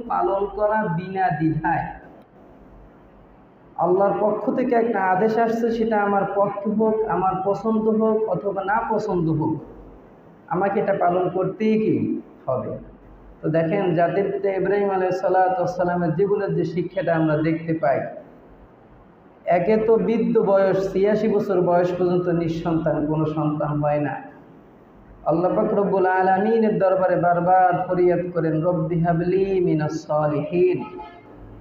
পালন করা বিনা দ্বিধায়। আল্লাহর পক্ষ থেকে একটা আদেশ আসছে, সেটা আমার পক্ষে হোক, আমার পছন্দ হোক অথবা না পছন্দ হোক, আমাকে এটা পালন করতেই কি হবে। তো দেখেন, জাতির পিতা ইব্রাহিম আলাইহিসসালামের জীবনের যে শিক্ষাটা আমরা দেখতে পাই, একে তো বৃদ্ধ বয়স, ৮৬ বছর বয়স পর্যন্ত নিঃসন্তান, কোনো সন্তান হয় না। আল্লাহ পাক রব্বুল আলামিনের দরবারে বারবার ফরিয়াদ করেন, রব্বি হাবলি মিনাস সালিহিন,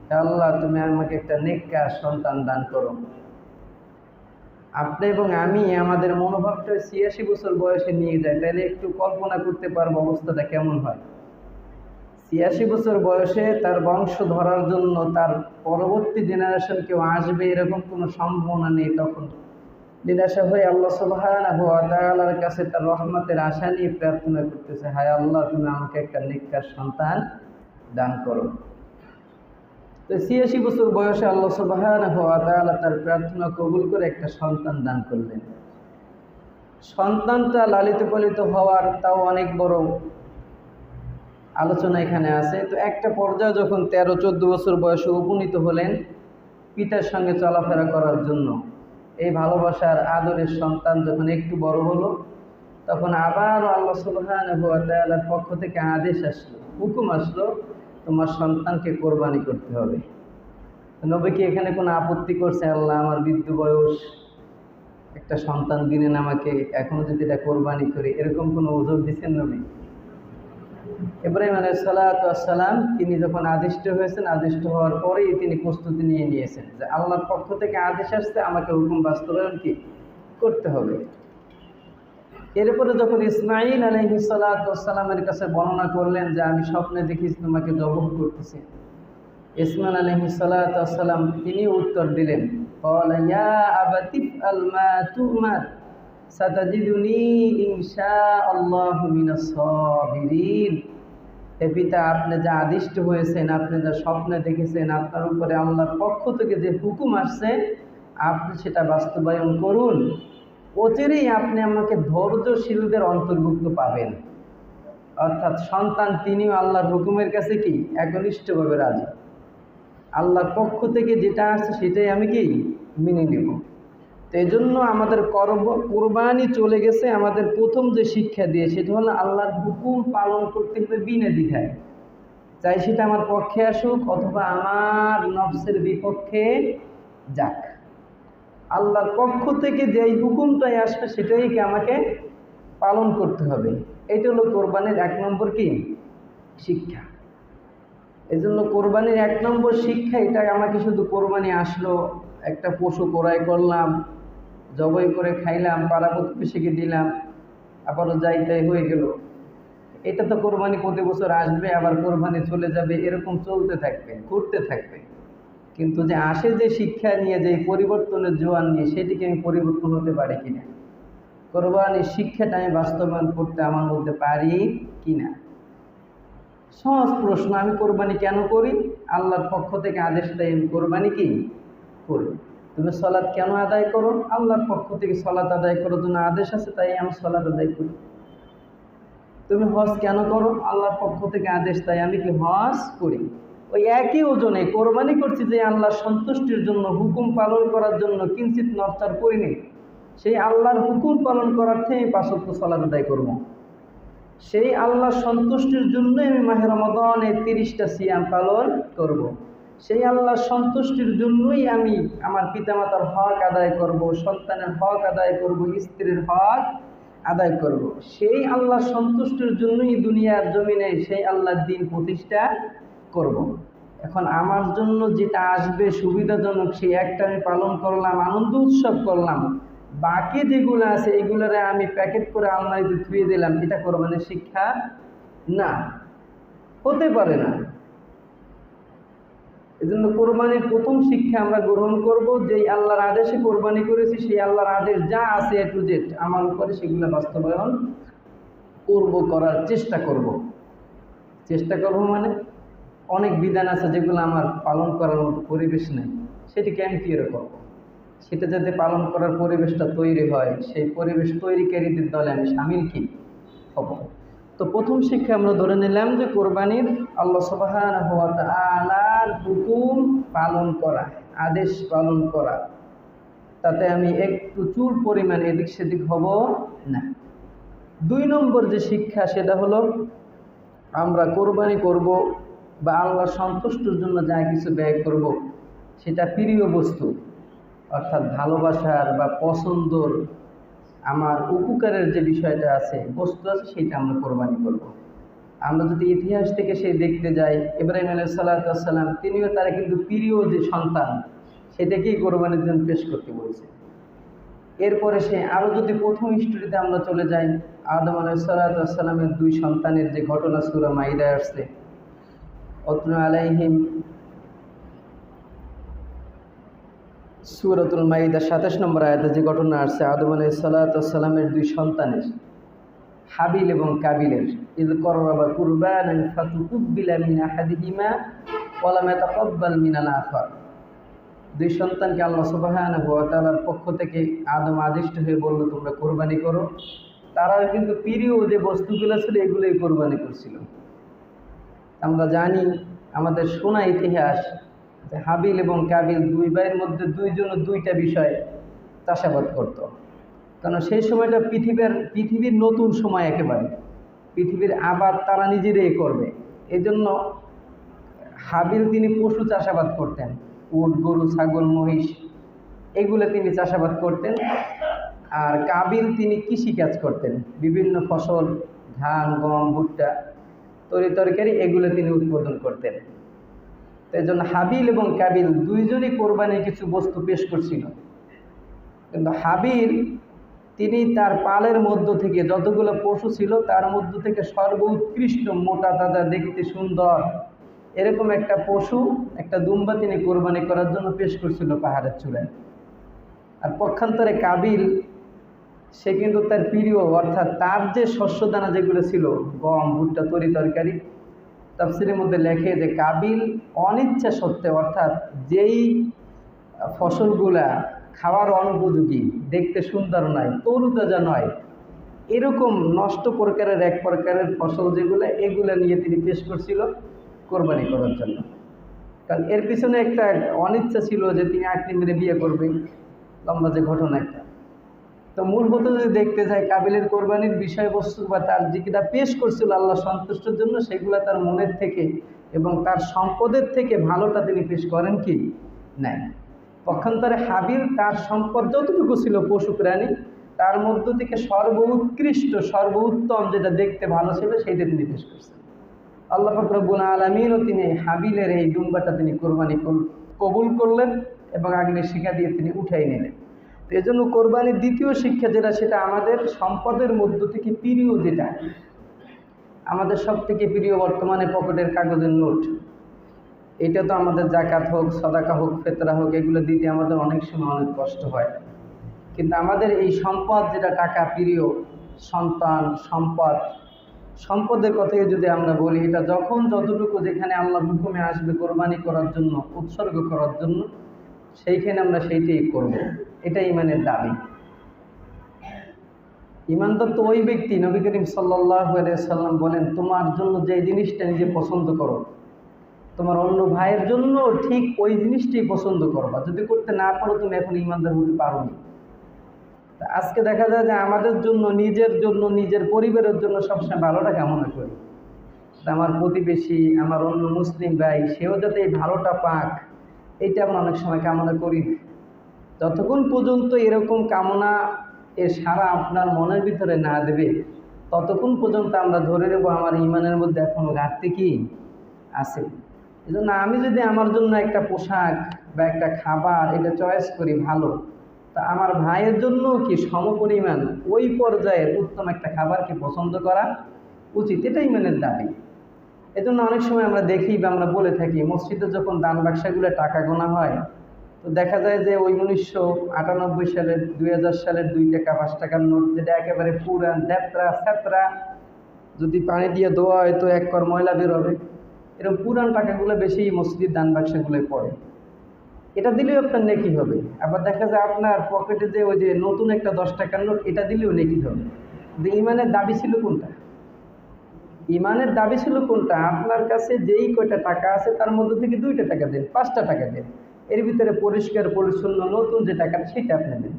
হে আল্লাহ তুমি আমাকে একটা নেককার সন্তান দান করো। আপনি এবং আমি আমাদের মনোভাবটা ৮৬ বছর বয়সে নিয়ে যাই, তাহলে একটু কল্পনা করতে পারবো অবস্থাটা কেমন হয়। ৮৬ বছর বয়সে তার বংশ ধরার জন্য তার পরবর্তী জেনারেশন কেউ আসবে এরকম কোনো সম্ভাবনা নেই। তখন নিরাশা হয়ে আল্লাহ সুবহানাহু ওয়া তাআলার কাছে তার রহমতের আশা নিয়ে প্রার্থনা করতেছে, হায় আল্লাহ তুমি আমাকে একটা নেককার সন্তান দান করো। তো ৮৬ বছর বয়সে আল্লাহ সুবহানাহু ওয়া তাআলা তার প্রার্থনা কবুল করে একটা সন্তান দান করলেন। সন্তানটা লালিত পালিত হওয়ার তাও অনেক বড় আলোচনা এখানে আছে। তো একটা পর্যায়ে যখন ১৩-১৪ বছর বয়সে উপনীত হলেন পিতার সঙ্গে চলাফেরা করার জন্য, এই ভালোবাসার আদরের সন্তান যখন একটু বড় হলো, তখন আবারও আল্লাহ সুবহানাহু ওয়া তাআলার পক্ষ থেকে আদেশ আসলো, হুকুম আসলো, তোমার সন্তানকে কোরবানি করতে হবে। নবী কি এখানে কোনো আপত্তি করছে? আল্লাহ আমার বৃদ্ধ বয়স, একটা সন্তান দিলেন আমাকে, এখনো যদি এটা কোরবানি করি, এরকম কোনো ওজোর দিচ্ছেন নবী? ইব্রাহিম আলাইহিসসালাম তিনি যখন আদিষ্ট হয়েছেন, আদিষ্ট হওয়ার পরেই তিনি প্রস্তুতি নিয়েছেন যে আল্লাহর পক্ষ থেকে আদেশ আসছে, আমাকে হুকুম বাস্তবায়ন কি করতে হবে। এরপরে যখন ইসমাঈল আলাইহিসসালামের কাছে বর্ণনা করলেন যে আমি স্বপ্নে দেখিস তোমাকে জবাহ করতেছি, ইসমাঈল আলাইহিসসালাম তিনি উত্তর দিলেন, ক্বালা ইয়া আবাতি ইফআল মা তু'মার সাতাজিদুনি ইনশাআল্লাহু মিনাস সাবিরিন। হে পিতা, আপনি যা আদিষ্ট হয়েছেন, আপনি যা স্বপ্নে দেখেছেন, আপনার উপরে আল্লাহর পক্ষ থেকে যে হুকুম আসছে, আপনি সেটা বাস্তবায়ন করুন, অচিরেই আপনি আমাকে ধৈর্যশীলদের অন্তর্ভুক্ত পাবেন। অর্থাৎ সন্তান তিনিও আল্লাহর হুকুমের কাছে কি একনিষ্ঠভাবে রাজি। আল্লাহর পক্ষ থেকে যেটা আসছে সেটাই আমি কি মেনে নেব। তো এই জন্য আমাদের কোরবানি চলে গেছে আমাদের প্রথম যে শিক্ষা দিয়ে, সেটা হলো আল্লাহর হুকুম পালন করতে হবে বিনা দ্বিধায়, চাই সেটা আমার পক্ষে আসুক অথবা আমার নফসের বিপক্ষে যাক। আল্লাহর পক্ষ থেকে যেই হুকুমটাই আসবে সেটাই কি আমাকে পালন করতে হবে। এটা হলো কোরবানির ১ নম্বর কি শিক্ষা। এই জন্য কোরবানির ১ নম্বর শিক্ষা এটা, আমাকে শুধু কোরবানি আসলো, একটা পশু ক্রয় করলাম, জবাই করে খাইলাম, পাড়া প্রতিবেশীকে দিলাম, আবারও যাই তাই হয়ে গেল, এটা তো কোরবানি প্রতি বছর আসবে আবার কোরবানি চলে যাবে, এরকম চলতে থাকবে, ঘুরতে থাকবে। কিন্তু যে আসে যে শিক্ষা নিয়ে, যে পরিবর্তনের জোয়ার নিয়ে, সেটিকে আমি পরিবর্তন হতে পারি কিনা, কোরবানির শিক্ষাটা আমি বাস্তবায়ন করতে আমার মধ্যে পারি কিনা। সহজ প্রশ্ন, আমি কোরবানি কেন করি? আল্লাহর পক্ষ থেকে আদেশ দেয় আমি কোরবানি কি করি। তুমি সালাত কেন আদায় করো? আল্লাহর পক্ষ থেকে সালাত আদায় করার জন্য আদেশ আছে, তাই আমি সালাত আদায় করি। তুমি হজ কেন করো? আল্লাহর পক্ষ থেকে আদেশ, তাই আমি কি হজ করি। ওই একই ওজনে কোরবানি করছি যে আল্লাহর সন্তুষ্টির জন্য, হুকুম পালন করার জন্য, কিঞ্চিত নড়চড় করিনি। সেই আল্লাহর হুকুম পালন করার থেকে ৫ ওয়াক্ত সালাত আদায় করব। সেই আল্লাহর সন্তুষ্টির জন্য আমি মাহে রমাদানে ৩০টা সিয়াম পালন করব। সেই আল্লাহর সন্তুষ্টির জন্যই আমি আমার পিতামাতার হক আদায় করব, সন্তানের হক আদায় করব, স্ত্রীর হক আদায় করব। সেই আল্লাহর সন্তুষ্টির জন্যই দুনিয়ার জমিনে সেই আল্লাহর দিন প্রতিষ্ঠা করব। এখন আমার জন্য যেটা আসবে সুবিধাজনক, সেই একটা আমি পালন করলাম, আনন্দ উৎসব করলাম, বাকি যেগুলো আছে এগুলোরে আমি প্যাকেট করে আলমারিতে ধুয়ে দিলাম, এটা কোরবানির শিক্ষা না, হতে পারে না। এজন্য কোরবানির প্রথম শিক্ষা আমরা গ্রহণ করব, যেই আল্লাহর আদেশে কোরবানি করেছি, সেই আল্লাহর আদেশ যা আছে A to Z আমার উপরে, সেগুলো বাস্তবায়ন করব, করার চেষ্টা করব। চেষ্টা করব মানে অনেক বিধান আছে যেগুলো আমার পালন করার মতো পরিবেশ নেই, সেটিকে আমি কী করব, সেটা যাতে পালন করার পরিবেশটা তৈরি হয়, সেই পরিবেশ তৈরিকারীদের দলে আমি সামিল কি হব। তো প্রথম শিক্ষা আমরা ধরে নিলাম যে কোরবানির আল্লাহ সুবহানাহু ওয়া তাআলার হুকুম পালন করা, আদেশ পালন করা, তাতে আমি একটু চুল পরিমাণ এদিক সেদিক হব না। 2 নম্বর যে শিক্ষা সেটা হলো আমরা কোরবানি করব বা আল্লাহ সন্তুষ্টির জন্য যা কিছু ব্যয় করব সেটা প্রিয় বস্তু, অর্থাৎ ভালোবাসার বা পছন্দর, আমার উপকারের যে বিষয়টা আছে, বস্তু আছে, সেটা আমরা কোরবানি করব। আমরা যদি ইতিহাস থেকে সেই দেখতে যাই, ইব্রাহিম আলাইহিস সালাম তিনিও তারা কিন্তু প্রিয় যে সন্তান সেটাকেই কোরবানির জন্য পেশ করতে বলছে। এরপরে সে আরও যদি প্রথম স্টোরিতে আমরা চলে যাই, আদম আলাইহিস সালামের 2 সন্তানের যে ঘটনা সূরা মাইদায় আসছে, অতনু আলাইহিম, সূরাতুল মাইদা 27 নম্বর আয়াতে যে ঘটনা আসছে আদম আলাইহিস সালামের 2 সন্তানের, হাবিল এবং কাবিলের, ইয কররাবা কুরবানান ফাতুকুব্বিলা মিন আহাদিহিমা ওয়া লাম ইয়াতাকাব্বাল মিনাল আখার। 2 সন্তানকে আল্লাহ সুবহানাহু ওয়া তাআলার পক্ষ থেকে আদম আদিষ্ট হয়ে বলল তোমরা কোরবানি করো। তারাও কিন্তু প্রিয় যে বস্তুগুলো ছিল এগুলোই কোরবানি করছিল। আমরা জানি আমাদের শোনা ইতিহাস যে হাবিল এবং কাবিল 2 ভাইয়ের মধ্যে 2 জন 2টা বিষয় চাষাবাদ করত। কারণ সেই সময়টা পৃথিবীর নতুন সময়, একেবারে পৃথিবীর আবাদ তারা নিজেরাই করবে। এই জন্য হাবিল তিনি পশু চাষাবাদ করতেন, উট, গরু, ছাগল, মহিষ, এগুলো তিনি চাষাবাদ করতেন। আর কাবিল তিনি কৃষিকাজ করতেন, বিভিন্ন ফসল, ধান, গম, ভুট্টা, তরকারি, এগুলো তিনি উৎপাদন করতেন। এই জন্য হাবিল এবং কাবিল 2 জনই কোরবানির কিছু বস্তু পেশ করছিল। কিন্তু হাবিল তিনি তার পালের মধ্য থেকে যতগুলো পশু ছিল তার মধ্য থেকে সর্বোৎকৃষ্ট, মোটা তাজা, দেখতে সুন্দর এরকম একটা পশু, একটা দুম্বা তিনি কোরবানি করার জন্য পেশ করছিল পাহাড়ের চূড়ায়। আর পক্ষান্তরে কাবিল সে কিন্তু তার প্রিয়, অর্থাৎ তার যে শস্যদানা যেগুলো ছিল, গম, ভুট্টা, তরকারি, তাফসীরের মধ্যে লেখে যে কাবিল অনিচ্ছা সত্ত্বে, অর্থাৎ যেই ফসলগুলা খাওয়ার অনুপযোগী, দেখতে সুন্দর নয়, তরুতাজা নয়, এরকম নষ্ট প্রকারের এক প্রকারের ফসল যেগুলো, এগুলো নিয়ে তিনি পেশ করছিল কোরবানি করার জন্য। কারণ এর পিছনে একটা অনিচ্ছা ছিল যে তিনি আকলি মেরে বিয়ে করবেন, লম্বা যে ঘটনা একটা। তো মূল কথা যদি দেখতে যাই, কাবিলের কোরবানির বিষয়বস্তু বা তার যেটা পেশ করছিল আল্লাহ সন্তুষ্টের জন্য, সেগুলো তার মনের থেকে এবং তার সম্পদের থেকে ভালোটা তিনি পেশ করেন কি নাই। পক্ষান্তরে হাবিল তার সম্পদ যতটুকু ছিল পশু প্রাণী, তার মধ্য থেকে সর্বোৎকৃষ্ট, সর্বোত্তম যেটা দেখতে ভালো ছিল সেইটা তিনি পেশ করছেন। আল্লাহ পাক রব্বুল আলামিনও তিনি হাবিলের এই দুম্বাটা তিনি কোরবানি কবুল করলেন এবং আগ্নেয় শিখা দিয়ে তিনি উঠাই নিলেন। তো এই জন্য কোরবানির দ্বিতীয় শিক্ষা যেটা, সেটা আমাদের সম্পদের মধ্য থেকে প্রিয়, যেটা আমাদের সব থেকে প্রিয় বর্তমানে পকেটের কাগজের নোট, এটা তো আমাদের জাকাত হোক, সাদাকা হোক, ফেতরা হোক, এগুলো দিতে আমাদের অনেক সময় অনেক কষ্ট হয়। কিন্তু আমাদের এই সম্পদ যেটা টাকা, প্রিয় সন্তান, সম্পদের কথাই যদি আমরা বলি, এটা যখন যতটুকু যেখানে আল্লাহর হুকুমে আসবে কোরবানি করার জন্য, উৎসর্গ করার জন্য, সেইখানে আমরা সেইটাই করব। এটাই ইমানের দাবি। ইমানদার তো ওই ব্যক্তি, নবী করিম সাল্লাল্লাহু আলাইহি সাল্লাম বলেন, তোমার জন্য যে জিনিসটা নিজে পছন্দ করো, তোমার অন্য ভাইয়ের জন্য ঠিক ওই জিনিসটাই পছন্দ করবা। যদি করতে না পারো, তুমি এখন ইমানদার হতে পারো না। আজকে দেখা যায় যে আমাদের জন্য, নিজের পরিবারের জন্য সবসময় ভালোটা কামনা করি। আমার প্রতিবেশী, আমার অন্য মুসলিম ভাই, সেও যাতে এই ভালোটা পাক, এইটা আমরা অনেক সময় কামনা করি। যতক্ষণ পর্যন্ত এরকম কামনা এর সারা আপনার মনের ভিতরে না দেবে, ততক্ষণ পর্যন্ত আমরা ধরে নেব আমার ইমানের মধ্যে এখনো ঘাটতি কি আছে। এই জন্য আমি যদি আমার জন্য একটা পোশাক বা একটা খাবার এটা চয়েস করি ভালো, তা আমার ভাইয়ের জন্য কি সমপরিমাণ ওই পর্যায়ের উত্তম একটা খাবারকে পছন্দ করা উচিত। এটাই ইমানের দাবি। এজন্য অনেক সময় আমরা দেখি বা আমরা বলে থাকি, মসজিদে যখন দান বাক্সাগুলো টাকা গোনা হয়, তো দেখা যায় যে ওই 1998 সালের, 2000 সালের 2 টাকা 5 টাকার নোট, যেটা একেবারে পুরান ছ্যাঁতরা, যদি পানি দিয়ে ধোয়া হয় তো 1 কর ময়লা বের হবে, এরকম পুরান টাকাগুলো বেশি মসজিদের দান বাক্সাগুলোয় পড়ে। এটা দিলেও আপনার নেকি হবে। আবার দেখা যায় আপনার পকেটে যে ওই যে নতুন একটা 10 টাকার নোট, এটা দিলেও নেকি হবে। কিন্তু ইমানের দাবি ছিল কোনটা? ইমানের দাবি ছিল কোনটা? আপনার কাছে যেই কয়টা টাকা আছে তার মধ্যে থেকে 2টা টাকা দেন, 5টা টাকা দেন, এর ভিতরে পরিষ্কার পরিচ্ছন্ন নতুন যে টাকাটা সেটা আপনি দেন।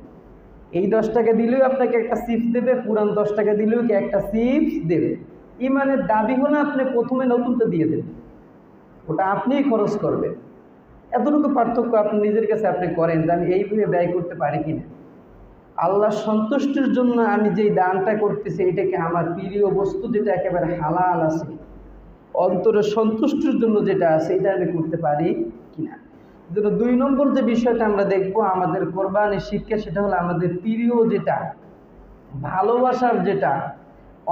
এই 10 টাকা দিলেও আপনাকে একটা চিপস দেবে, পুরান 10 টাকা দিলেও কি একটা চিপস দেবে। ইমানের দাবি হলো আপনি প্রথমে নতুনটা দিয়ে দেবেন, ওটা আপনিই খরচ করবেন। এতটুকু পার্থক্য আপনি নিজের কাছে আপনি করেন যে আমি এইভাবে ব্যয় করতে পারি কিনা, আল্লাহর সন্তুষ্টির জন্য আমি যেই দানটা করতেছি এটাকে আমার প্রিয় বস্তু যেটা একেবারে হালাল আছে, অন্তরের সন্তুষ্টির জন্য যেটা আছে এটা আমি করতে পারি কিনা। যেটা 2 নম্বর যে বিষয়টা আমরা দেখব আমাদের কোরবানির শিক্ষা, সেটা হলো আমাদের প্রিয় যেটা, ভালোবাসার যেটা,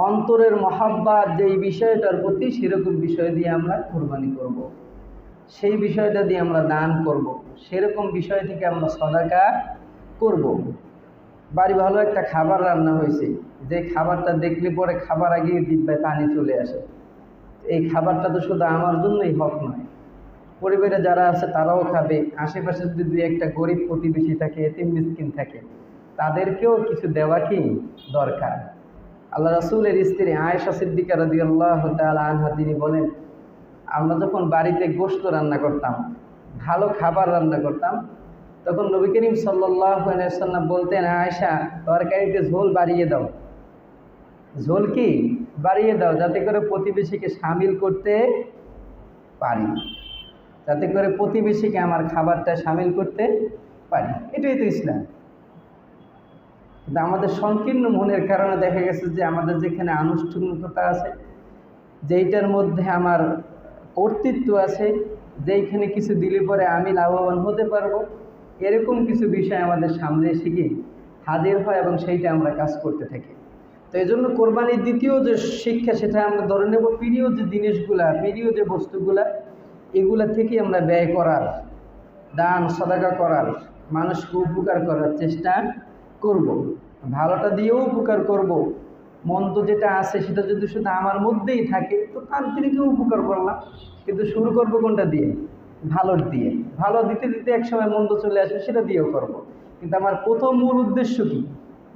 অন্তরের মহাব্বত যেই বিষয়টার প্রতি, সেরকম বিষয় দিয়ে আমরা কোরবানি করব। সেই বিষয়টা দিয়ে আমরা দান করব, সেরকম বিষয় থেকে আমরা সদাকা করব। বাড়ি ভালো একটা খাবার রান্না হয়েছে, যে খাবারটা দেখলে পরে খাবার আগে জিহ্বায় পানি চলে আসে, এই খাবারটা তো শুধু আমার জন্যই হক নয়, পরিবারে যারা আছে তারাও খাবে, আশেপাশে যদি 2-1টা গরিব প্রতিবেশী থাকে, এতিম মিসকিন থাকে, তাদেরকেও কিছু দেওয়া কি দরকার। আল্লাহ রাসূলের স্ত্রী আয়েশা সিদ্দিকা রাদিয়াল্লাহু তাআলা আনহা তিনি বলেন, আমরা যখন বাড়িতে গোশত রান্না করতাম, ভালো খাবার রান্না করতাম, তখন নবী করিম সাল্লাল্লাহু আলাইহি ওয়াসাল্লাম বলতেন, আয়েশা তরকারিতে ঝোল বাড়িয়ে দাও, ঝোল কি বাড়িয়ে দাও, যাতে করে প্রতিবেশীকে সামিল করতে পারি, যাতে করে প্রতিবেশীকে আমার খাবারটা সামিল করতে পারি। এটাই তো ইসলাম। কিন্তু আমাদের সংকীর্ণ মনের কারণে দেখা গেছে যে আমাদের যেখানে আনুষ্ঠানিকতা আছে, যেইটার মধ্যে আমার কর্তৃত্ব আছে, যেইখানে কিছু দিলে পরে আমি লাভবান হতে পারবো, এরকম কিছু বিষয় আমাদের সামনে এসে গিয়ে হাজির হয় এবং সেইটা আমরা কাজ করতে থাকি। তো এই জন্য কোরবানির দ্বিতীয় যে শিক্ষা, সেটা আমরা ধরে নেব প্রিয় যে জিনিসগুলা, প্রিয় যে বস্তুগুলা, এগুলা থেকে আমরা ব্যয় করার, দান সদাকা করার, মানুষকে উপকার করার চেষ্টা করব। ভালোটা দিয়েও উপকার করব, মন্দ যেটা আছে সেটা যদি শুধু আমার মধ্যেই থাকে তো তার দিকেও উপকার করলাম, কিন্তু শুরু করব কোনটা দিয়ে? ভালোর দিয়ে। ভালো দিতে দিতে একসময় মন্দ চলে আসবে, সেটা দিয়েও করব। কিন্তু আমার প্রথম মূল উদ্দেশ্য কি?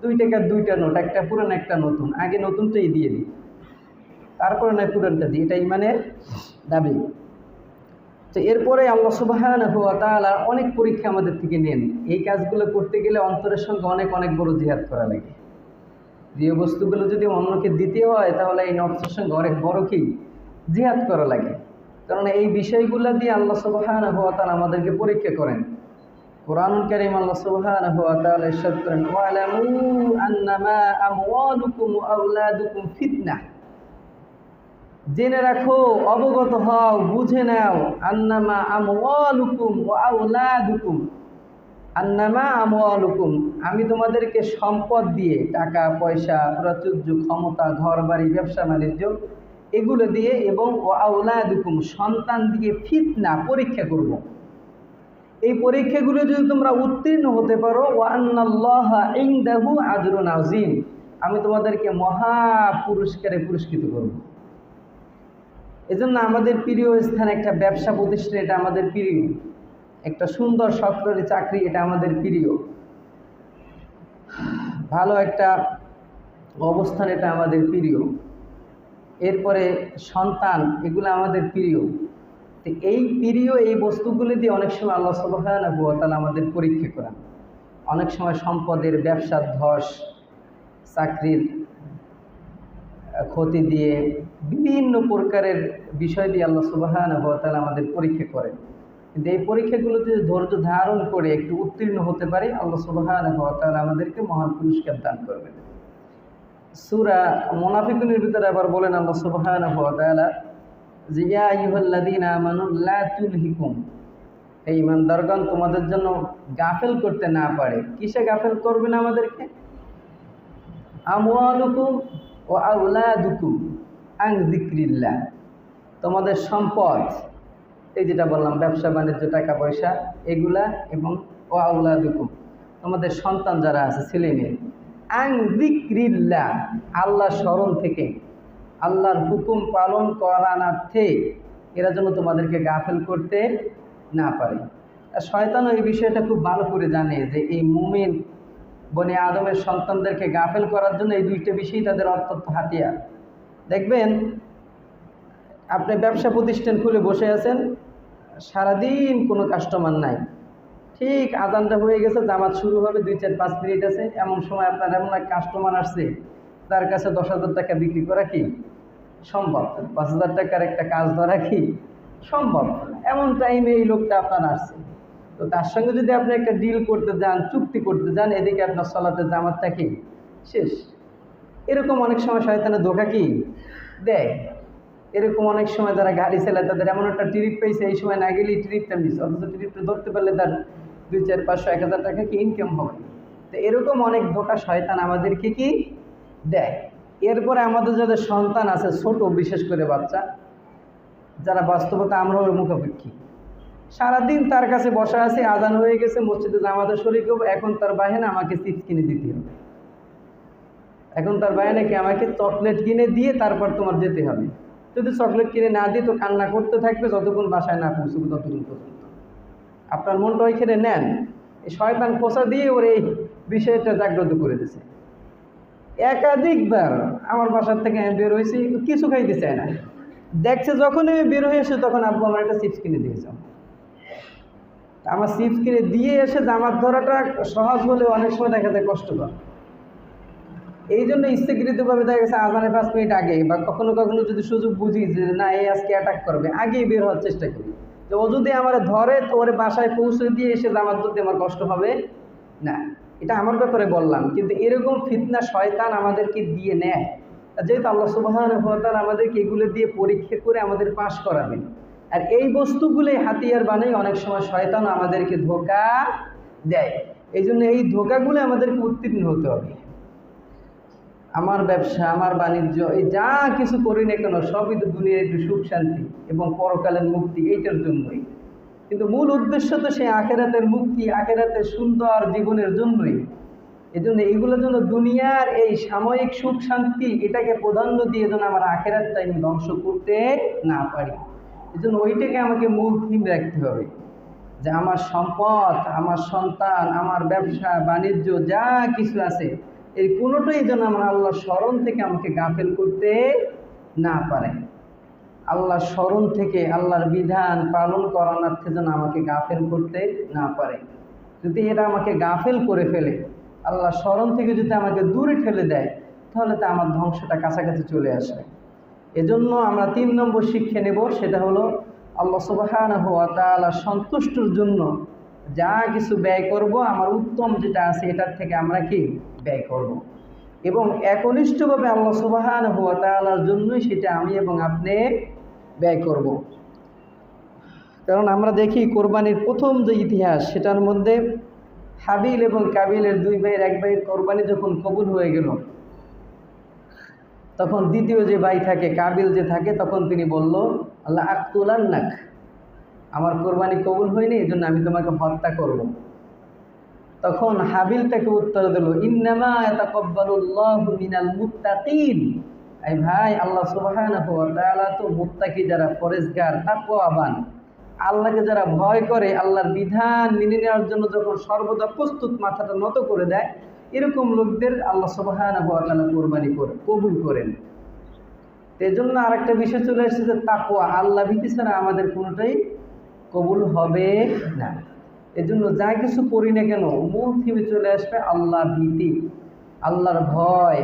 2 টাকার 2টা নোট, একটা পুরান একটা নতুন, আগে নতুনটাই দিয়ে দিই, তারপরে নয় পুরানটা দিই, এটা ইমানের দাবি। তো এরপরে আল্লাহ সুবহানাহু ওয়া তাআলা অনেক পরীক্ষা আমাদের থেকে নেন। এই কাজগুলো করতে গেলে অন্তরের সঙ্গে অনেক অনেক বড় জিহাদ করা লাগে। প্রিয় বস্তুগুলো যদি অন্যকে দিতে হয় তাহলে এই নফসের সঙ্গে অনেক বড় কি জিহাদ করা লাগে, কারণ এই বিষয়গুলো দিয়ে আল্লাহ সুবহানাহু ওয়া তাআলা আমাদেরকে পরীক্ষা করেন। কুরআনুল কারীম আল্লাহ সুবহানাহু ওয়া তাআলা ইরশাদ করেন, ওয়ালামু আন্নামা আমওয়ালুকুম ওয়া আওলাদুকুম ফিতনাহ, জেনে রাখো, অবগত হও, বুঝে নাও, আন্নামা আমওয়ালুকুম ওয়া আওলাদুকুম, আন্নামা আমওয়ালুকুম, আমি তোমাদেরকে সম্পদ দিয়ে, টাকা পয়সা, প্রাচুর্য, ক্ষমতা, ঘর বাড়ি, ব্যবসা বাণিজ্য, এগুলো দিয়ে, এবং ওয়া আওলাদুকুম, সন্তান দিয়ে ফিতনা, পরীক্ষা করব। এই পরীক্ষাগুলো যদি তোমরা উত্তীর্ণ হতে পারো, ওয়া আন্নাল্লাহা ইনদাহু আজরুন আযীম, আমি তোমাদেরকে মহা পুরস্কারে পুরস্কৃত করব। এজন্য আমাদের প্রিয় স্থান একটা ব্যবসা প্রতিষ্ঠান, এটা আমাদের প্রিয়। একটা সুন্দর সরকারি চাকরি, এটা আমাদের প্রিয়। ভালো একটা অবস্থান, এটা আমাদের প্রিয়। এরপরে সন্তান, এগুলো আমাদের প্রিয়। তো এই প্রিয় এই বস্তুগুলি দিয়ে অনেক সময় আল্লাহ সুবহানাহু ওয়া তাআলা আমাদের পরীক্ষা করেন। অনেক সময় সম্পদের, ব্যবসার ধস, চাকরির ক্ষতি দিয়ে, বিভিন্ন প্রকারের বিষয় দিয়ে আল্লাহ সুবহানাহু ওয়া তাআলা আমাদের পরীক্ষা করেন। কিন্তু এই পরীক্ষাগুলো যদি ধৈর্য ধারণ করে একটু উত্তীর্ণ হতে পারি, আল্লাহ সুবহানাহু ওয়া তাআলা আমাদেরকে মহান পুরস্কার দান করবেন। সূরা মুনাফিকুনের ভিতরে আবার বলেন আল্লাহ সুবহানাহু ওয়া তাআলা যে, ইয়া আইয়ুহাল্লাযীনা আমানু লা তুলহিকুম, এই ঈমানদারগণ তোমাদের জন্য গাফেল করতে না পারে। কিসে গাফেল করবে না আমাদেরকে? আমওয়ালুকুম ওয়া আওলাদুকুম আন যিকরিল্লাহ, তোমাদের সম্পদ, এই যেটা বললাম ব্যবসা বাণিজ্য, টাকা পয়সা, এগুলা, এবং ওয়া আওলাদুকুম, তোমাদের সন্তান যারা আছে, ছেলে মেয়ে, আন যিকরিল্লাহ, আল্লাহ স্মরণ থেকে, আল্লাহর হুকুম পালন করানার্থে, এরা যেন তোমাদেরকে গাফেল করতে না পারে। আর শয়তানও এই বিষয়টা খুব ভালো করে জানে যে এই মুমিন বনি আদমের সন্তানদেরকে গাফেল করার জন্য এই 2টা বিষয়ই তাদের অত্যন্ত হাতিয়ার। দেখবেন আপনি ব্যবসা প্রতিষ্ঠান খুলে বসে আছেন, সারাদিন কোনো কাস্টমার নাই, ঠিক আজানটা হয়ে গেছে, জামাত শুরু হবে, 2-4-5 মিনিট আছে, এমন সময় আপনার এমন এক কাস্টমার আসছে, তার কাছে 10,000 টাকা বিক্রি করা কি সম্ভব? 5,000 টাকার একটা কাজ ধরা কি সম্ভব? এমন টাইমে এই লোকটা আপনার আসছে, তো তার সঙ্গে যদি আপনি একটা ডিল করতে যান, চুক্তি করতে যান, এদিকে আপনার সলাতের জামাতটা কি শেষ। এরকম অনেক সময় শয়তানের ধোঁকা কি দেয়। এরকম অনেক সময় যারা গাড়ি চালায় তাদের এমন একটা ট্রিপ পেয়েছে, এই সময় না গেলেই ট্রিপটা মিস, অথচ ট্রিপটা ধরতে পারলে তার 2-4-500-1,000 টাকা কি ইনকাম হবে। তো এরকম অনেক ধোঁকা শয়তান আমাদেরকে কি দেয়। এরপরে আমাদের যাদের সন্তান আছে ছোট, বিশেষ করে বাচ্চা, যারা বাস্তবতা আমরা ওর মুখাপেক্ষী, সারাদিন তার কাছে বসা আছে, আজান হয়ে গেছে, মসজিদে জামাতে শরীক হবো, এখন তার বাহিনী আমাকে চিপস কিনে দিতে হবে, এখন তার বাহিনী কি আমাকে চকলেট কিনে দিয়ে তারপর তোমার যেতে হবে। যদি চকলেট কিনে না দিই তো কান্না করতে থাকবে যতক্ষণ বাসায় না পৌঁছবে ততক্ষণ পর্যন্ত। আপনার মনটা ওইখানে নেন, এই শয়তান খোঁচা দিয়ে ওর এই বিষয়টা জাগ্রত করে দিয়েছে। একাধিকবার আমার বাসার থেকে আমি বের হয়েছি, কিছু খাইতে চায় না, দেখছে যখন আমি বের হয়ে এসে তখন আব্বু আমার একটা চিপস কিনে দিয়েছে। আমার চিপস কিনে দিয়ে এসে জামাত ধরাটা সহজ হলে অনেক সময় দেখা যায় কষ্টকর। এই জন্য ইচ্ছাকৃতভাবে দেখা গেছে আজানের 5 মিনিট আগে বা কখনো কখনো যদি সুযোগ বুঝি যে না এই আজকে অ্যাটাক করবে, আগেই বের হওয়ার চেষ্টা করি, যে ও যদি আমার ধরে তো ওরে বাসায় পৌঁছে দিয়ে এসে জামাত ধরতে আমার কষ্ট হবে না। এটা আমার ব্যাপারে বললাম, কিন্তু এরকম ফিতনা শয়তান আমাদেরকে দিয়ে নেয়। যেহেতু আল্লাহ সুবহানাহু ওয়া তাআলা আমাদেরকে এগুলো দিয়ে পরীক্ষা করে আমাদের পাশ করাবেন, আর এই বস্তুগুলোই হাতিয়ার বানাই অনেক সময় শয়তান আমাদেরকে ধোঁকা দেয়। এই জন্য এই ধোঁকাগুলো আমাদেরকে উত্তীর্ণ হতে হবে। আমার ব্যবসা, আমার বাণিজ্য, এই যা কিছু করি না কেন সবই তো দুনিয়ার একটু সুখ শান্তি এবং পরকালের মুক্তি, এইটার জন্যই। কিন্তু মূল উদ্দেশ্য তো সেই আখেরাতের মুক্তি, আখেরাতের সুন্দর জীবনের জন্যই। এই জন্য এইগুলোর জন্য দুনিয়ার এই সাময়িক সুখ শান্তি এটাকে প্রাধান্য দিয়ে যেন আমার আখেরাতটা আমি ধ্বংস করতে না পারি। এই জন্য ওইটাকে আমাকে মূল থিম রাখতে হবে, যে আমার সম্পদ, আমার সন্তান, আমার ব্যবসা বাণিজ্য যা কিছু আছে এই কোনোটাই যেন আমার আল্লাহর স্মরণ থেকে আমাকে গাফেল করতে না পারে। আল্লাহর স্মরণ থেকে, আল্লাহর বিধান পালন করানোর্থে যেন আমাকে গাফেল করতে না পারে। যদি এরা আমাকে গাফেল করে ফেলে, আল্লাহর স্মরণ থেকে যদি আমাকে দূরে ঠেলে দেয়, তাহলে তো আমার ধ্বংসটা কাছাকাছি চলে আসে। এজন্য আমরা 3 নম্বর শিক্ষা নেব, সেটা হলো আল্লাহ সুবহানাহু ওয়া তাআলা সন্তুষ্টির জন্য যা কিছু ব্যয় করব, আমার উত্তম যেটা আছে এটার থেকে আমরা কি ব্যয় করব, এবং একনিষ্ঠভাবে আল্লাহ সুবহানাহু ওয়া তাআলার জন্যই সেটা আমি এবং আপনি ব্যয় করব। কারণ আমরা দেখি কোরবানির প্রথম যে ইতিহাস, সেটার মধ্যে হাবিল এবং কাবিলের 2 ভাইয়ের এক ভাইয়ের কোরবানি যখন কবুল হয়ে গেল, তখন দ্বিতীয় যে ভাই থাকে, কাবিল যে থাকে, তখন তিনি বলল, আল্লাহ আকতুলান্নাক, আমার কোরবানি কবুল হয়নি, এই জন্য আমি তোমাকে হত্যা করব। তখন হাবিল তাকে উত্তর দিল, ইন্নামা ইয়াতাকাব্বালুল্লাহু মিনাল মুত্তাকিন। এই ভাই, আল্লাহ সুবহানাহু ওয়া তাআলা তো মুত্তাকি, যারা পরেজগার তাকওয়াবান, আল্লাহকে যারা ভয় করে, আল্লাহর বিধান মেনে নেওয়ার জন্য যখন সর্বদা প্রস্তুত, মাথাটা নত করে দেয়, এরকম লোকদের আল্লাহ সুবহানাহু ওয়া তাআলা কোরবানি কবুল করেন। এই জন্য আরেকটা বিষয় চলে এসেছে যে তাকওয়া, আল্লাহ ভীতি ছাড়া আমাদের কোনোটাই কবুল হবে না। এজন্য যা কিছু করি না কেন মূল থিমে চলে আসবে আল্লাহ ভীতি, আল্লাহর ভয়,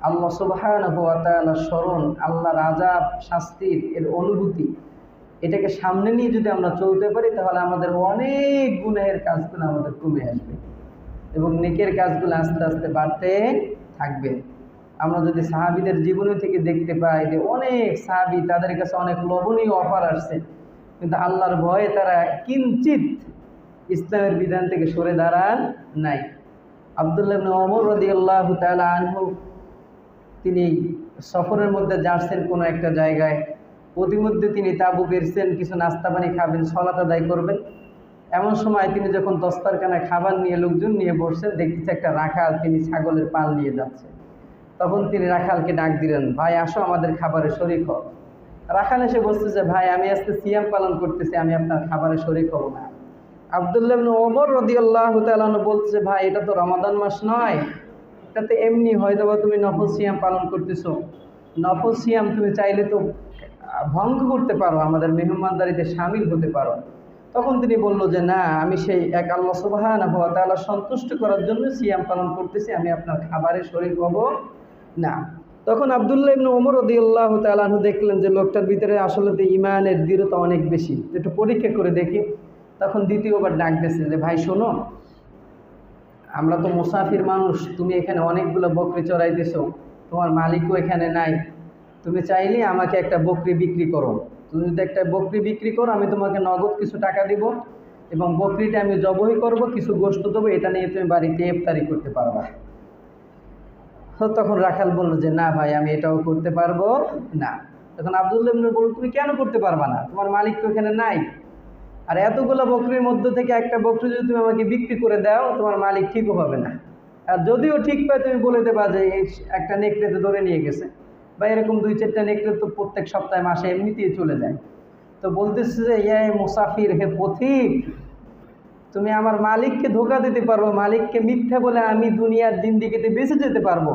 আল্লাহ সুবহানাহু ওয়া তাআলার স্মরণ, আল্লাহর আযাব শাস্তির এর অনুভূতি। এটাকে সামনে নিয়ে যদি আমরা চলতে পারি, তাহলে আমাদের অনেক গুনাহের কাজগুলো আমাদের কমে আসবে এবং নেকের কাজগুলো আস্তে আস্তে বাড়তে থাকবে। আমরা যদি সাহাবীদের জীবনী থেকে দেখতে পাই যে অনেক সাহাবী, তাদের কাছে অনেক লোভনীয় অফার আসছে, কিন্তু আল্লাহর ভয়ে তারা কিঞ্চিত ইসলামের বিধান থেকে সরে দাঁড়ান নাই। আব্দুল্লাহ ইবনে ওমর রাদিয়াল্লাহু তাআলা আনহু, তিনি সফরের মধ্যে যাচ্ছেন কোনো একটা জায়গায়, প্রতিমধ্যে তিনি তাঁবু বেরছেন, কিছু নাস্তা পানি খাবেন, সালাত আদায় করবেন। এমন সময় তিনি যখন দস্তারখানায় খাবার নিয়ে লোকজন নিয়ে বসছেন, দেখতেছে একটা রাখাল তিনি ছাগলের পাল নিয়ে যাচ্ছে। তখন তিনি রাখালকে ডাক দিলেন, ভাই আসো আমাদের খাবারে শরীক হও। রাখাল এসে বলতেছে, ভাই আমি আজকে সিয়াম পালন করতেছি, আমি আপনার খাবারে শরীক হব না। আব্দুল্লাহ ইবনে ওমর রাদিয়াল্লাহু তাআলা বলতেছে, ভাই এটা তো রমাদান মাস নয়, এটা তো এমনি হয়তো বা তুমি নফল সিয়াম পালন করতেছো, নফল সিয়াম তুমি চাইলে তো ভঙ্গ করতে পারো, আমাদের মেহমানদারিতে সামিল হতে পারো। তখন তিনি বলল যে না, আমি সেই এক আল্লাহ সুবহানাহু ওয়া তাআলা সন্তুষ্ট করার জন্য সিয়াম পালন করতেছি, আমি আপনার খাবারে শরীক হব না। তখন আব্দুল্লাহ ইবনে ওমর রাদিয়াল্লাহু তাআলা আনহু দেখলেন যে লোকটার ভিতরে আসলে তো ঈমানের দৃঢ়তা অনেক বেশি, একটু পরীক্ষা করে দেখি। তখন দ্বিতীয়বার ডাক দিয়েছে যে ভাই শোনো, আমরা তো মুসাফির মানুষ, তুমি এখানে অনেকগুলো বকরি চড়াইতেছো, তোমার মালিকও এখানে নাই, তুমি চাইলে আমাকে একটা বকরি বিক্রি করো। তুমি যদি একটা বকরি বিক্রি করো, আমি তোমাকে নগদ কিছু টাকা দিব এবং বকরিটা আমি জবাই করব, কিছু গোশত দেবো, এটা নিয়ে তুমি বাড়িতে ইফতারি করতে পারবা। তো তখন রাখাল বলল যে না ভাই, আমি এটাও করতে পারবো না। তখন আব্দুল্লাহ ইবনে বলল তুমি কেন করতে পারবা না, তোমার মালিক তো এখানে নাই, আর এতগুলো বকরির মধ্যে থেকে একটা বকরি যদি তুমি আমাকে বিক্রি করে দাও, তোমার মালিক ঠিকও হবে না, আর যদিও ঠিক পায় তুমি বলে দেবা যে এই একটা নেকড়েতে ধরে নিয়ে গেছে, বা এরকম 2-4টা নেকড়ে তো প্রত্যেক সপ্তাহে মাসে এমনিতেই চলে যায়। তো বলতেছে যে ইয়া মুসাফির, হে পথিক, তুমি আমার মালিককে ধোঁকা দিতে পারবো, মালিককে মিথ্যা বলে আমি দুনিয়ার জিন্দেগিতে বেঁচে যেতে পারবো,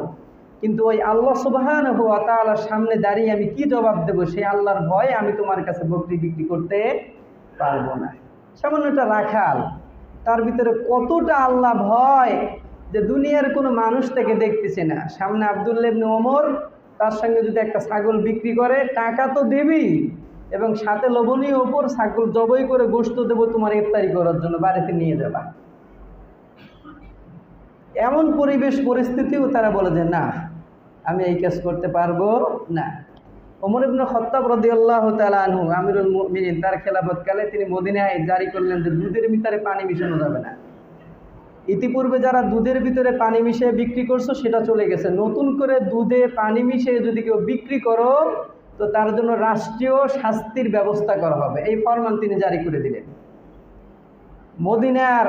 কিন্তু ওই আল্লাহ সুবহানাহু ওয়া তাআলার সামনে দাঁড়িয়ে আমি কি জবাব দেবো, সেই আল্লাহর ভয়ে আমি তোমার কাছে বকরি বিক্রি করতে পারবো না। সামান্য একটা রাখাল, তার ভিতরে কতটা আল্লাহ ভয় যে দুনিয়ার কোনো মানুষ তাকে দেখতেছে না। সামনে আব্দুল্লাহ ইবনে ওমর, তার সঙ্গে যদি একটা ছাগল বিক্রি করে টাকা তো দেবেই, এবং সাথে লবণীয় ওপর ছাগল জবাই করে গোশত দেবো তোমার ইফতারি করার জন্য, বাড়িতে নিয়ে যাবা। এমন পরিবেশ পরিস্থিতিও তারা বলে যে না, আমি এই কাজ করতে পারবো না। ওমর ইবনে খাত্তাব রাদিয়াল্লাহু তাআলা আনহু আমিরুল মুমিনিন, তার খেলাফতকালে তিনি মদিনায় জারি করলেন যে দুধের ভিতরে পানি মিশানো যাবে না। ইতিপূর্বে যারা দুধের ভিতরে পানি মিশিয়ে বিক্রি করছো সেটা চলে গেছে, নতুন করে দুধে পানি মিশিয়ে যদি কেউ বিক্রি করো তো তার জন্য রাষ্ট্রীয় শাস্তির ব্যবস্থা করা হবে, এই ফরমান তিনি জারি করে দিলেন। মদিনার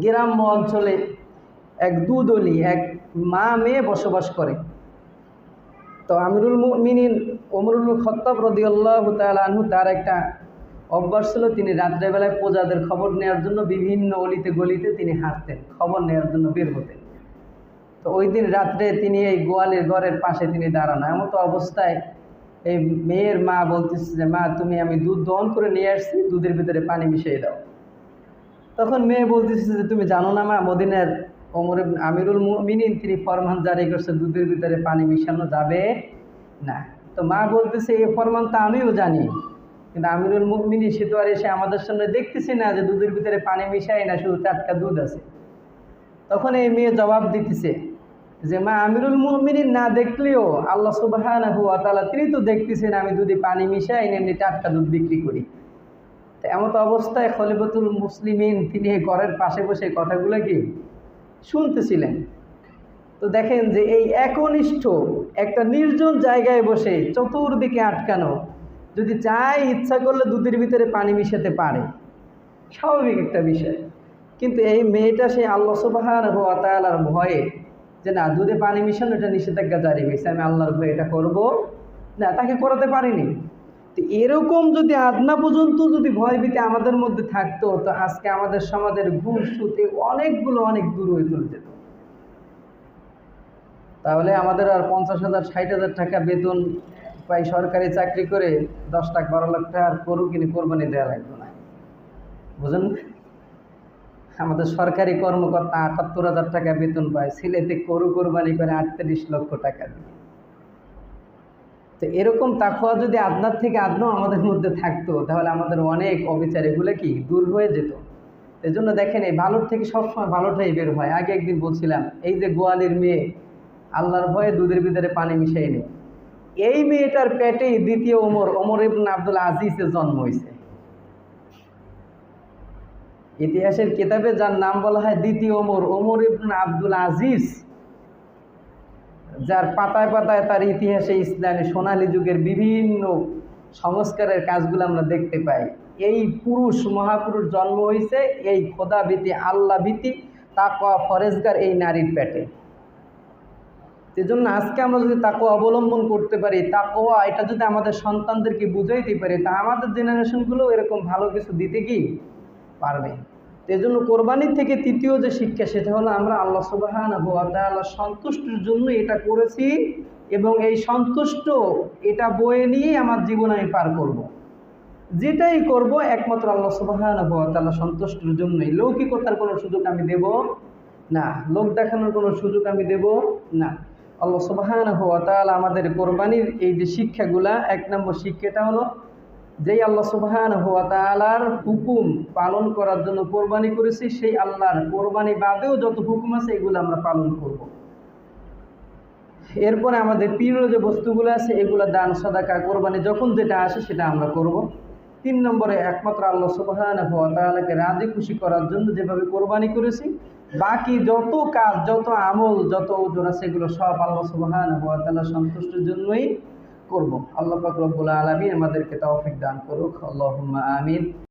গ্রাম্য অঞ্চলে এক দুধনী এক মা মেয়ে বসবাস করে। তো আমিরুল মুমিনিন ওমর ইবনে খাত্তাব রাদিয়াল্লাহু তাআলা আনহু, তার একটা অভ্যাস ছিল, তিনি রাত্রেবেলায় প্রজাদের খবর নেওয়ার জন্য বিভিন্ন অলিতে গলিতে তিনি হাঁটতেন, খবর নেওয়ার জন্য বের হতেন। তো ওই দিন রাত্রে তিনি এই গোয়ালের ঘরের পাশে তিনি দাঁড়ানো, এমন তো অবস্থায় এই মেয়ের মা বলতেছে যে মা, তুমি আমি দুধ দহন করে নিয়ে আসছি, দুধের ভিতরে পানি মিশিয়ে দাও। তখন মেয়ে বলতেছে যে তুমি জানো না মা, মদিনার আমিরুল মুমিনিন তিনি ফরমান জারি করছে দুধের ভিতরে পানি মিশানো যাবে না। তো মা বলতেছে এই ফরমান তো আমিও জানি, কিন্তু আমিরুল মুমিনিন সে তো আর এসে আমাদের সামনে দেখতেছি না যে দুধের ভিতরে পানি মিশাই না, শুধু টাটকা দুধ আছে। তখন এই মেয়ে জবাব দিতেছে যে মা, আমিরুল মুমিনিন না দেখলেও আল্লাহ সুবহানাহু ওয়া তাআলা তিনি তো দেখতেছেন আমি দুধে পানি মিশাই এমনি টাটকা দুধ বিক্রি করি। তো এমন অবস্থায় খলিফাতুল মুসলিমিন তিনি এই ঘরের পাশে বসে কথাগুলো কি শুনতেছিলেন। তো দেখেন যে এই একনিষ্ঠ একটা নির্জন জায়গায় বসে চতুর্দিকে আটকানো, যদি চায় ইচ্ছা করলে দুধের ভিতরে পানি মিশাতে পারে, স্বাভাবিক একটা বিষয়। কিন্তু এই মেয়েটা সেই আল্লাহ সুবহানাহু ওয়া তাআলার ভয়ে যে না, দুধে পানি মিশানো এটা নিষেধাজ্ঞা জারি হয়েছে, আমি আল্লাহর ভয়ে এটা করব না, তাকে করাতে পারিনি। তো এরকম যদি আদনা পর্যন্ত যদি ভয়ভীতি আমাদের মধ্যে থাকতো, তো আজকে আমাদের সমাজের ঘুষ সুদ অনেক দূর হয়ে চলে যেত। তাহলে আমাদের আর 50,000-60,000 টাকা বেতন পাই সরকারি চাকরি করে 10 লাখ 12 লাখ টাকার গরু কিনে কোরবানি দেওয়া লাগতো না, বুঝেন? আমাদের সরকারি কর্মকর্তা 78,000 টাকা বেতন পায়, সিলেটে গরু কোরবানি করে 38 লক্ষ টাকা দিয়ে। তো এরকম তাকওয়া যদি আদনার থেকে আদনাও আমাদের মধ্যে থাকতো, তাহলে আমাদের অনেক অবিচার এগুলো কি দূর হয়ে যেত। এই জন্য দেখেন, এই ভালোর থেকে সবসময় ভালোটাই বের হয়। আগে একদিন বলছিলাম, এই যে গোয়ালের মেয়ে আল্লাহর ভয়ে দুধের ভিতরে পানি মিশাই নেই, এই মেয়েটার পেটেই দ্বিতীয় ওমর ইবনে আব্দুল আজিজের জন্ম হয়েছে। ইতিহাসের কিতাবে যার নাম বলা হয় দ্বিতীয় ওমর ইবনে আব্দুল আজিজ, যার পাতায় পাতায় তার ইতিহাসে ইসলামী সোনালী যুগের বিভিন্ন সংস্কারের কাজগুলো আমরা দেখতে পাই। এই মহাপুরুষ জন্ম হয়েছে এই খোদা ভীতি, আল্লাহ ভীতি, তাকওয়া ফরেজগার এই নারীর পেটে। সেজন্য আজকে আমরা যদি তাকওয়া অবলম্বন করতে পারি, তাকওয়া এটা যদি আমাদের সন্তানদেরকে বুঝাইতে পারি, তা আমাদের জেনারেশনগুলো এরকম ভালো কিছু দিতে কি পারবে। এই জন্য কোরবানির থেকে তৃতীয় যে শিক্ষা, সেটা হলো আমরা আল্লাহ সুবহানাহু ওয়া তাআলা সন্তুষ্টির জন্য এটা করেছি, এবং এই সন্তুষ্ট এটা বয়ে নিয়েই আমার জীবন আমি পার করব। যেটাই করব একমাত্র আল্লাহ সুবহানাহু ওয়া তাআলা সন্তুষ্টির জন্যই। লৌকিকতার কোনো সুযোগ আমি দেব না, লোক দেখানোর কোনো সুযোগ আমি দেব না। আল্লাহ সুবহানাহু ওয়া তাআলা আমাদের কোরবানির এই যে শিক্ষাগুলা, 1 নম্বর শিক্ষাটা হলো যেই আল্লাহ সুবহানাহু ওয়া তাআলার হুকুম পালন করার জন্য কোরবানি করেছি, সেই আল্লাহর কোরবানি বাদেও যত হুকুম আছে এগুলো আমরা পালন করব। এরপরে আমাদের প্রিয় যে বস্তুগুলো আছে এগুলো দান সাদাকা কোরবানি যখন যেটা আসে সেটা আমরা করব। 3 নম্বরে একমাত্র আল্লাহ সুবহানাহু ওয়া তাআলাকে রাজি খুশি করার জন্য যেভাবে কোরবানি করেছি, বাকি যত কাজ, যত আমল, যত ওজর আছে এগুলো সব আল্লাহ সুবহানাহু ওয়া তাআলা সন্তুষ্টির জন্যই করব। আল্লাহ পাক রব্বুল আলামিন আমাদেরকে তৌফিক দান করুক। আল্লাহুম্মা আমিন।